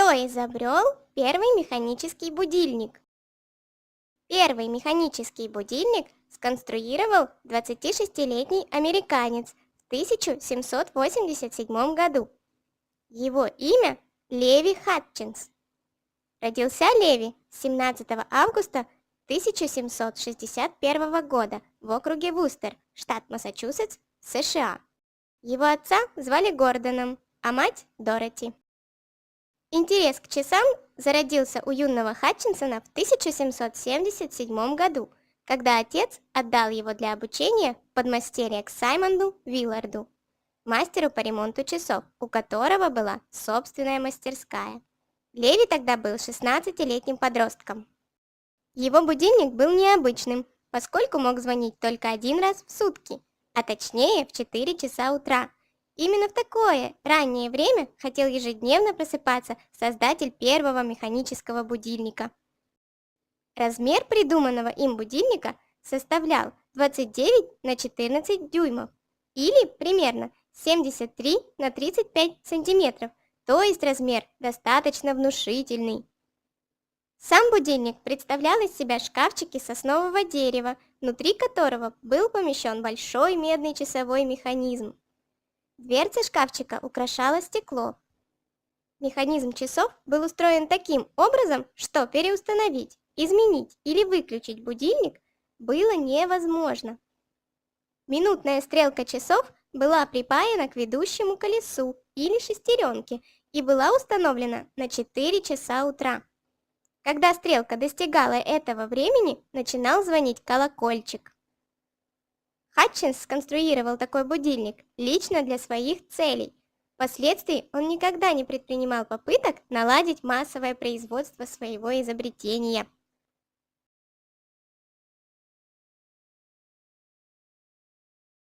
Кто изобрел первый механический будильник? Первый механический будильник сконструировал 26-летний американец в 1787 году. Его имя Леви Хатчинс. Родился Леви 17 августа 1761 года в округе Вустер, штат Массачусетс, США. Его отца звали Гордоном, а мать Дороти. Интерес к часам зародился у юного Хатчинсона в 1777 году, когда отец отдал его для обучения в подмастерье к Саймонду Вилларду, мастеру по ремонту часов, у которого была собственная мастерская. Леви тогда был 16-летним подростком. Его будильник был необычным, поскольку мог звонить только один раз в сутки, а точнее в 4 часа утра. Именно в такое раннее время хотел ежедневно просыпаться создатель первого механического будильника. Размер придуманного им будильника составлял 29 на 14 дюймов или примерно 73 на 35 сантиметров, то есть размер достаточно внушительный. Сам будильник представлял из себя шкафчик из соснового дерева, внутри которого был помещен большой медный часовой механизм. Дверца шкафчика украшала стекло. Механизм часов был устроен таким образом, что переустановить, изменить или выключить будильник было невозможно. Минутная стрелка часов была припаяна к ведущему колесу или шестеренке и была установлена на 4 часа утра. Когда стрелка достигала этого времени, начинал звонить колокольчик. Хатчинс сконструировал такой будильник лично для своих целей. Впоследствии он никогда не предпринимал попыток наладить массовое производство своего изобретения.